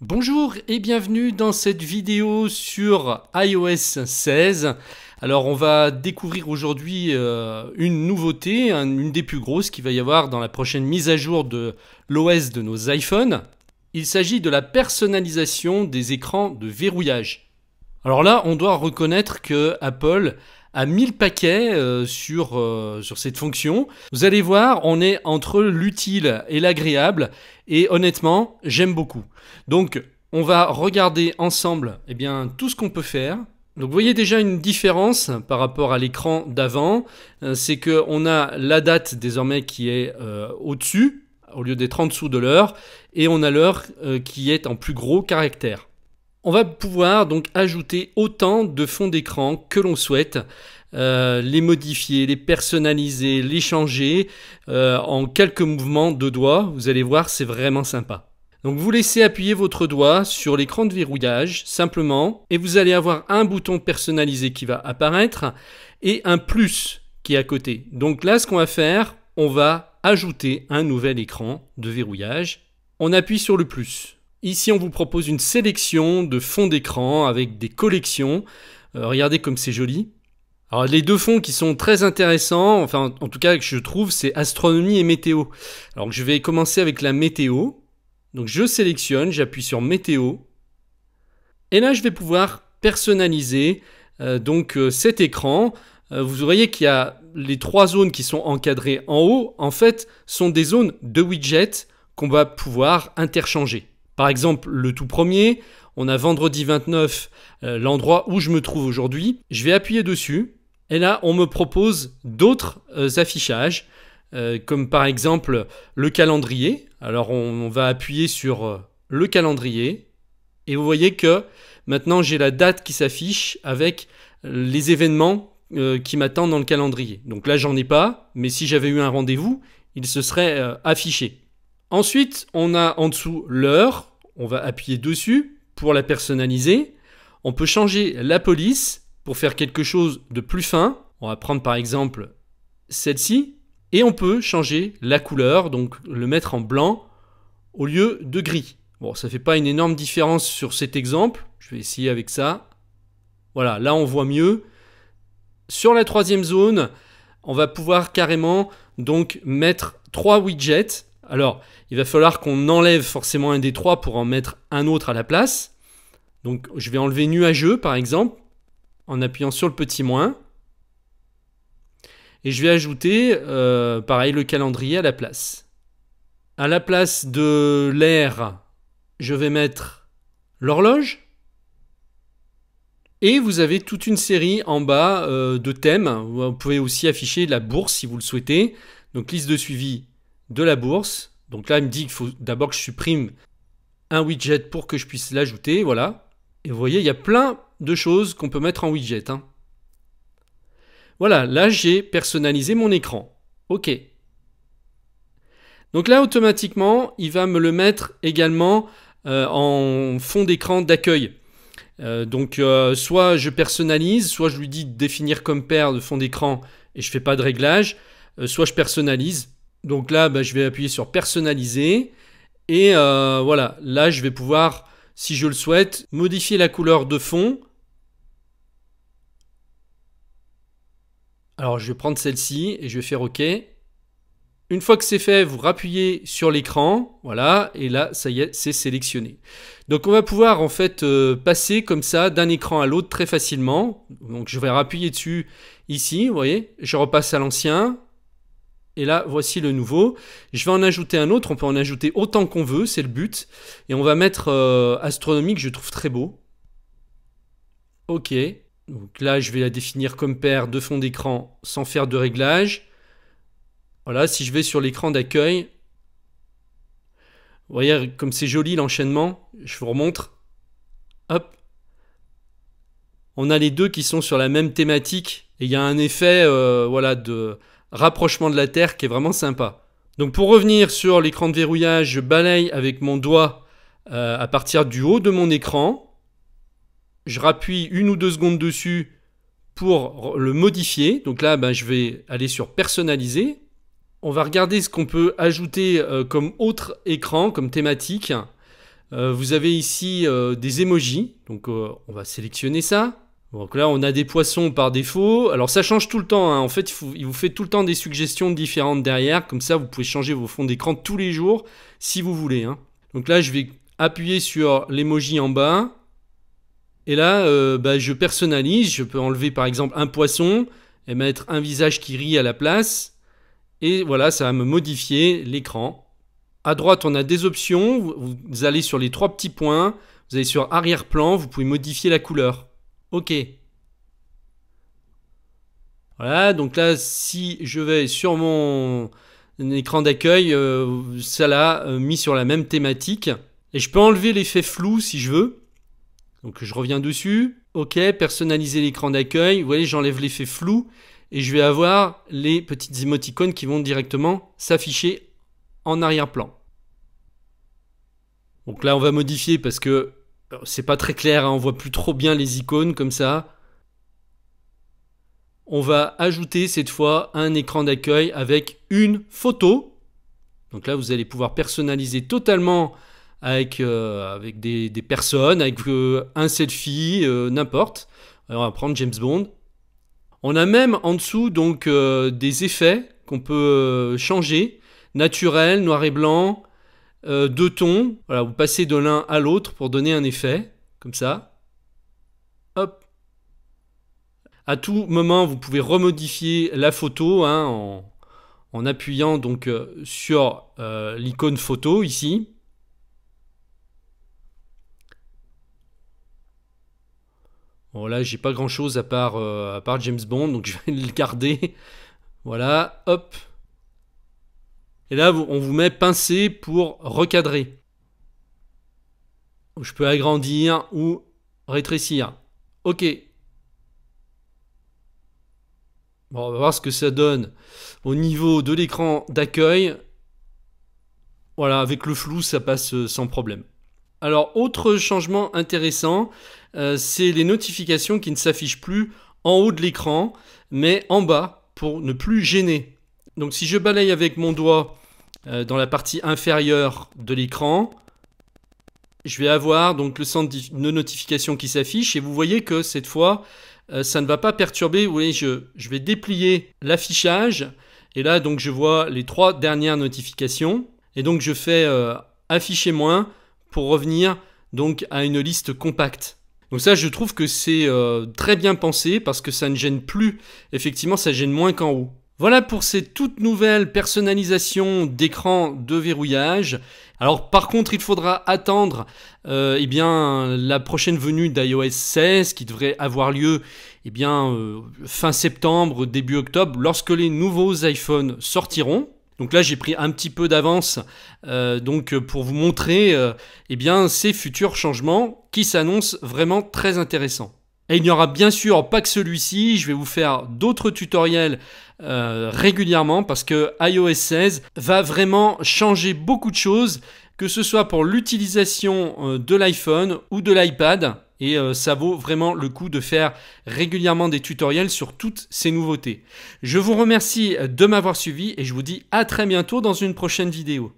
Bonjour et bienvenue dans cette vidéo sur iOS 16. Alors on va découvrir aujourd'hui une nouveauté, une des plus grosses qu'il va y avoir dans la prochaine mise à jour de l'OS de nos iPhones. Il s'agit de la personnalisation des écrans de verrouillage. Alors là, on doit reconnaître que Apple a mis le paquet sur cette fonction. Vous allez voir, on est entre l'utile et l'agréable et honnêtement, j'aime beaucoup. Donc, on va regarder ensemble tout ce qu'on peut faire. Donc, vous voyez déjà une différence par rapport à l'écran d'avant. C'est qu'on a la date désormais qui est au-dessus, au lieu d'être en dessous de l'heure, et on a l'heure qui est en plus gros caractère. On va pouvoir donc ajouter autant de fonds d'écran que l'on souhaite, les modifier, les personnaliser, les changer en quelques mouvements de doigts. Vous allez voir, c'est vraiment sympa. Donc vous laissez appuyer votre doigt sur l'écran de verrouillage simplement et vous allez avoir un bouton personnalisé qui va apparaître et un plus qui est à côté. Donc là, ce qu'on va faire, on va ajouter un nouvel écran de verrouillage. On appuie sur le plus. Ici, on vous propose une sélection de fonds d'écran avec des collections. Regardez comme c'est joli. Alors, les deux fonds qui sont très intéressants, enfin, en tout cas, que je trouve, c'est astronomie et météo. Alors, je vais commencer avec la météo. Donc, je sélectionne, j'appuie sur météo. Et là, je vais pouvoir personnaliser cet écran. Vous voyez qu'il y a les trois zones qui sont encadrées en haut, en fait, sont des zones de widgets qu'on va pouvoir interchanger. Par exemple, le tout premier, on a vendredi 29, l'endroit où je me trouve aujourd'hui. Je vais appuyer dessus et là, on me propose d'autres affichages, comme par exemple le calendrier. Alors, on va appuyer sur le calendrier et vous voyez que maintenant, j'ai la date qui s'affiche avec les événements qui m'attendent dans le calendrier. Donc là, j'en ai pas, mais si j'avais eu un rendez-vous, il se serait affiché. Ensuite, on a en dessous l'heure. On va appuyer dessus pour la personnaliser. On peut changer la police pour faire quelque chose de plus fin. On va prendre par exemple celle-ci. Et on peut changer la couleur, donc le mettre en blanc au lieu de gris. Bon, ça ne fait pas une énorme différence sur cet exemple. Je vais essayer avec ça. Voilà, là on voit mieux. Sur la troisième zone, on va pouvoir carrément donc mettre 3 widgets. Alors, il va falloir qu'on enlève forcément un des 3 pour en mettre un autre à la place. Donc, je vais enlever nuageux, par exemple, en appuyant sur le petit moins. Et je vais ajouter, pareil, le calendrier à la place. À la place de l'air, je vais mettre l'horloge. Et vous avez toute une série en bas de thèmes. Vous pouvez aussi afficher la bourse si vous le souhaitez. Donc, liste de suivi de la bourse. Donc là, il me dit qu'il faut d'abord que je supprime un widget pour que je puisse l'ajouter. Voilà. Et vous voyez, il y a plein de choses qu'on peut mettre en widget. Voilà, là, j'ai personnalisé mon écran. OK. Donc là, automatiquement, il va me le mettre également en fond d'écran d'accueil. Soit je personnalise, soit je lui dis de définir comme paire de fond d'écran et je ne fais pas de réglage. Soit je personnalise. Donc là, je vais appuyer sur personnaliser. Et voilà, là, je vais pouvoir, si je le souhaite, modifier la couleur de fond. Alors, je vais prendre celle-ci et je vais faire OK. Une fois que c'est fait, vous rappuyez sur l'écran. Voilà, et là, ça y est, c'est sélectionné. Donc, on va pouvoir en fait passer comme ça d'un écran à l'autre très facilement. Donc, je vais appuyer dessus ici, vous voyez. Je repasse à l'ancien. Et là, voici le nouveau. Je vais en ajouter un autre. On peut en ajouter autant qu'on veut, c'est le but. Et on va mettre astronomie que je trouve très beau. OK. Donc là, je vais la définir comme paire de fond d'écran sans faire de réglage. Voilà, si je vais sur l'écran d'accueil, vous voyez comme c'est joli l'enchaînement. Je vous remontre. Hop. On a les deux qui sont sur la même thématique. Et il y a un effet de rapprochement de la Terre qui est vraiment sympa. Donc pour revenir sur l'écran de verrouillage, je balaye avec mon doigt à partir du haut de mon écran. Je rappuie 1 ou 2 secondes dessus pour le modifier. Donc là, je vais aller sur personnaliser. On va regarder ce qu'on peut ajouter comme autre écran, comme thématique. Vous avez ici des emojis, donc on va sélectionner ça. Donc là, on a des poissons par défaut. Alors ça change tout le temps, hein. En fait, il vous fait tout le temps des suggestions différentes derrière. Comme ça, vous pouvez changer vos fonds d'écran tous les jours si vous voulez, hein. Donc là, je vais appuyer sur l'emoji en bas. Et là, je personnalise. Je peux enlever par exemple un poisson et mettre un visage qui rit à la place. Et voilà, ça va me modifier l'écran. À droite, on a des options. Vous allez sur les 3 petits points. Vous allez sur arrière-plan. Vous pouvez modifier la couleur. OK. Voilà, donc là, si je vais sur mon écran d'accueil, ça l'a mis sur la même thématique. Et je peux enlever l'effet flou si je veux. Donc je reviens dessus. OK, personnaliser l'écran d'accueil. Vous voyez, j'enlève l'effet flou. Et je vais avoir les petites émoticônes qui vont directement s'afficher en arrière-plan. Donc là, on va modifier parce que c'est pas très clair, hein, on voit plus trop bien les icônes comme ça. On va ajouter cette fois un écran d'accueil avec une photo. Donc là, vous allez pouvoir personnaliser totalement avec des personnes, avec un selfie, n'importe. Alors, on va prendre James Bond. On a même en dessous donc des effets qu'on peut changer. Naturel, noir et blanc, 2 tons. Voilà, vous passez de l'un à l'autre pour donner un effet, comme ça. Hop. À tout moment, vous pouvez remodifier la photo, hein, en appuyant donc sur l'icône photo ici. Bon, là, j'ai pas grand chose à part James Bond, donc je vais le garder. Voilà, hop. Et là, on vous met pincé pour recadrer. Je peux agrandir ou rétrécir. OK. Bon, on va voir ce que ça donne au niveau de l'écran d'accueil. Voilà, avec le flou, ça passe sans problème. Alors, autre changement intéressant, c'est les notifications qui ne s'affichent plus en haut de l'écran, mais en bas, pour ne plus gêner. Donc, si je balaye avec mon doigt dans la partie inférieure de l'écran, je vais avoir donc le centre de notification qui s'affiche, et vous voyez que cette fois, ça ne va pas perturber. Vous voyez, je vais déplier l'affichage, et là, donc, je vois les 3 dernières notifications, et donc, je fais afficher moins pour revenir donc à une liste compacte. Donc ça, je trouve que c'est très bien pensé parce que ça ne gêne plus. Effectivement, ça gêne moins qu'en haut. Voilà pour ces toutes nouvelles personnalisations d'écran de verrouillage. Alors par contre, il faudra attendre la prochaine venue d'iOS 16 qui devrait avoir lieu fin septembre, début octobre, lorsque les nouveaux iPhones sortiront. Donc là, j'ai pris un petit peu d'avance pour vous montrer ces futurs changements qui s'annoncent vraiment très intéressants. Et il n'y aura bien sûr pas que celui-ci, je vais vous faire d'autres tutoriels régulièrement parce que iOS 16 va vraiment changer beaucoup de choses, que ce soit pour l'utilisation de l'iPhone ou de l'iPad. Et ça vaut vraiment le coup de faire régulièrement des tutoriels sur toutes ces nouveautés. Je vous remercie de m'avoir suivi et je vous dis à très bientôt dans une prochaine vidéo.